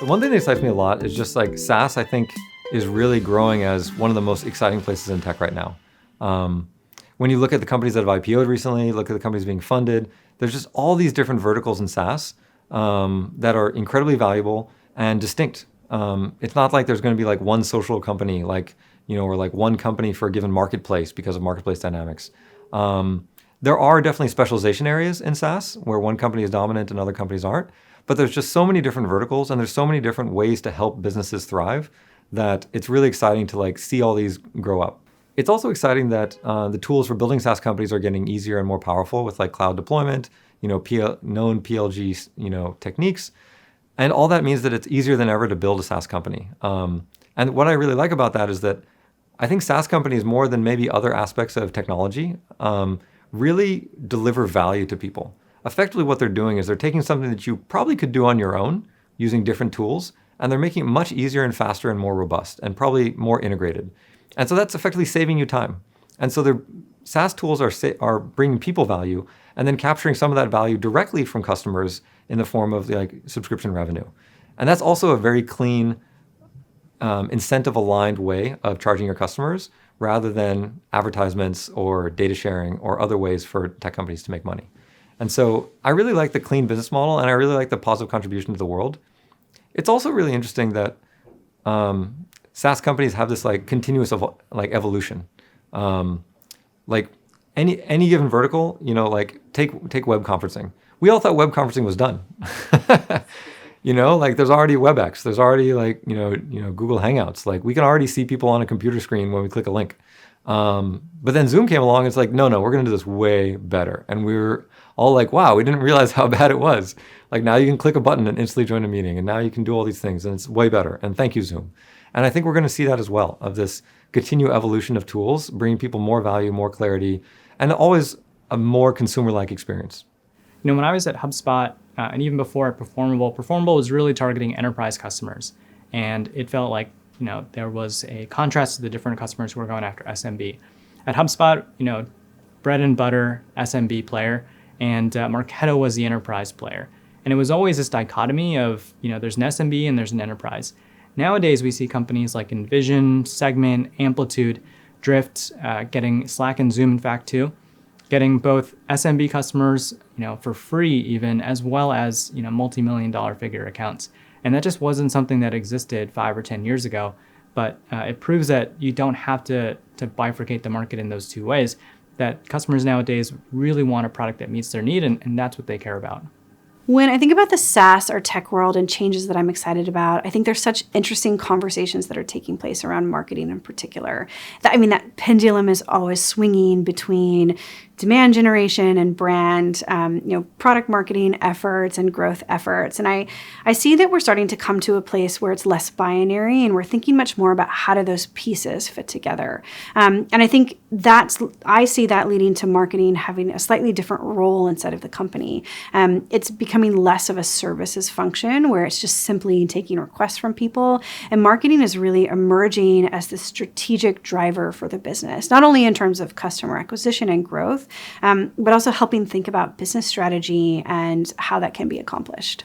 One thing that excites me a lot is just like SaaS, I think, is really growing as one of the most exciting places in tech right now. When you look at the companies that have IPO'd recently, look at the companies being funded, there's just all these different verticals in SaaS that are incredibly valuable and distinct. It's not like there's going to be like one social company, or like one company for a given marketplace because of marketplace dynamics. There are definitely specialization areas in SaaS where one company is dominant and other companies aren't. But there's just so many different verticals and there's so many different ways to help businesses thrive that it's really exciting to like see all these grow up. It's also exciting that the tools for building SaaS companies are getting easier and more powerful with like cloud deployment, known PLG, techniques. And all that means that it's easier than ever to build a SaaS company. And what I really like about that is that I think SaaS companies, more than maybe other aspects of technology, really deliver value to people. Effectively what they're doing is they're taking something that you probably could do on your own using different tools, and they're making it much easier and faster and more robust and probably more integrated. And so that's effectively saving you time. And so their SaaS tools are bringing people value and then capturing some of that value directly from customers in the form of like subscription revenue. And that's also a very clean, incentive-aligned way of charging your customers rather than advertisements or data sharing or other ways for tech companies to make money. And so I really like the clean business model and I really like the positive contribution to the world. It's also really interesting that SaaS companies have this like continuous evolution. Like any given vertical, take web conferencing. We all thought web conferencing was done. There's already WebEx, there's already Google Hangouts. Like we can already see people on a computer screen when we click a link. But then Zoom came along, it's like, no, we're gonna do this way better. And we were all like, wow, we didn't realize how bad it was. Like now you can click a button and instantly join a meeting, and now you can do all these things, and it's way better. And thank you, Zoom. And I think we're gonna see that as well, of this continued evolution of tools, bringing people more value, more clarity, and always a more consumer-like experience. When I was at HubSpot, and even before at Performable was really targeting enterprise customers. And it felt like, there was a contrast to the different customers who were going after SMB. At HubSpot, bread and butter SMB player, and Marketo was the enterprise player. And it was always this dichotomy of, there's an SMB and there's an enterprise. Nowadays, we see companies like Envision, Segment, Amplitude, Drift, getting Slack and Zoom, in fact, too, getting both SMB customers, for free even, as well as, multi-million-dollar figure accounts. And that just wasn't something that existed 5 or 10 years ago. But it proves that you don't have to bifurcate the market in those two ways, that customers nowadays really want a product that meets their need, and that's what they care about. When I think about the SaaS or tech world and changes that I'm excited about, I think there's such interesting conversations that are taking place around marketing in particular. That pendulum is always swinging between demand generation and brand, product marketing efforts and growth efforts. And I see that we're starting to come to a place where it's less binary and we're thinking much more about how do those pieces fit together. And I think I see that leading to marketing having a slightly different role inside of the company. It's becoming less of a services function where it's just simply taking requests from people. And marketing is really emerging as the strategic driver for the business, not only in terms of customer acquisition and growth, but also helping think about business strategy and how that can be accomplished.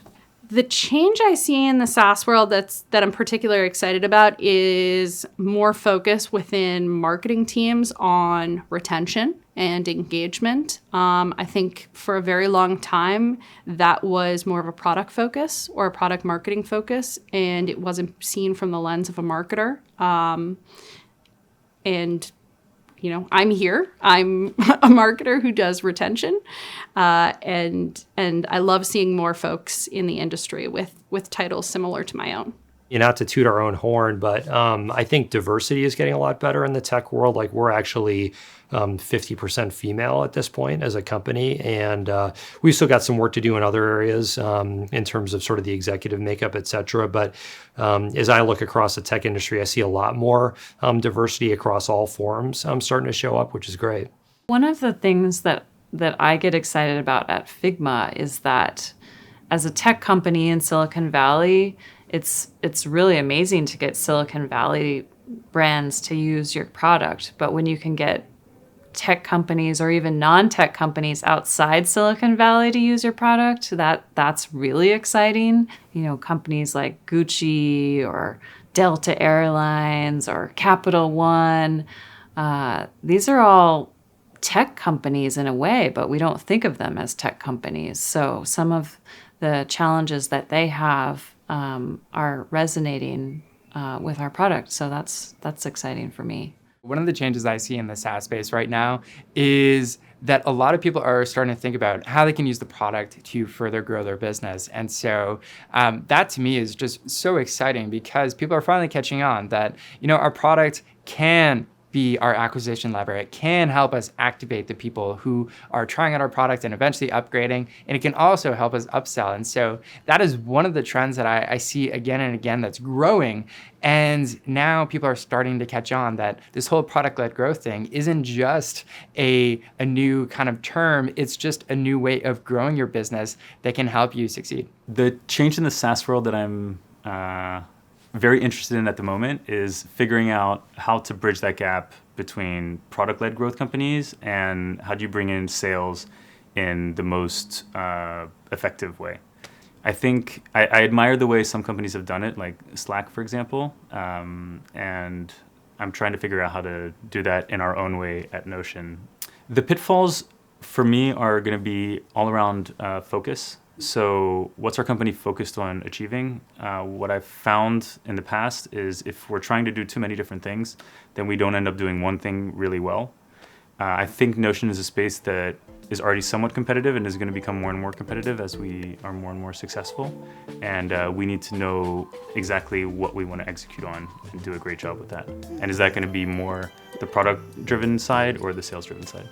The change I see in the SaaS world that I'm particularly excited about is more focus within marketing teams on retention and engagement. I think for a very long time, that was more of a product focus or a product marketing focus, and it wasn't seen from the lens of a marketer. I'm here. I'm a marketer who does retention, and I love seeing more folks in the industry with titles similar to my own. Not to toot our own horn, but I think diversity is getting a lot better in the tech world. Like we're actually 50% female at this point as a company, and we've still got some work to do in other areas in terms of sort of the executive makeup, et cetera. But as I look across the tech industry, I see a lot more diversity across all forms starting to show up, which is great. One of the things that I get excited about at Figma is that as a tech company in Silicon Valley, it's really amazing to get Silicon Valley brands to use your product. But when you can get tech companies or even non-tech companies outside Silicon Valley to use your product, that's really exciting. You know, companies like Gucci or Delta Airlines or Capital One, these are all tech companies in a way, but we don't think of them as tech companies. So some of the challenges that they have are resonating with our product. So that's exciting for me. One of the changes I see in the SaaS space right now is that a lot of people are starting to think about how they can use the product to further grow their business. And so that to me is just so exciting because people are finally catching on that, you know, our product can be our acquisition lever. It can help us activate the people who are trying out our product and eventually upgrading, and it can also help us upsell. And so that is one of the trends that I see again and again that's growing. And now people are starting to catch on that this whole product-led growth thing isn't just a new kind of term, it's just a new way of growing your business that can help you succeed. The change in the SaaS world that I'm very interested in at the moment is figuring out how to bridge that gap between product-led growth companies and how do you bring in sales in the most effective way. I think I admire the way some companies have done it, like Slack, for example, and I'm trying to figure out how to do that in our own way at Notion. The pitfalls for me are going to be all around focus. So what's our company focused on achieving? What I've found in the past is if we're trying to do too many different things, then we don't end up doing one thing really well. I think Notion is a space that is already somewhat competitive and is going to become more and more competitive as we are more and more successful. And we need to know exactly what we want to execute on and do a great job with that. And is that going to be more the product-driven side or the sales-driven side?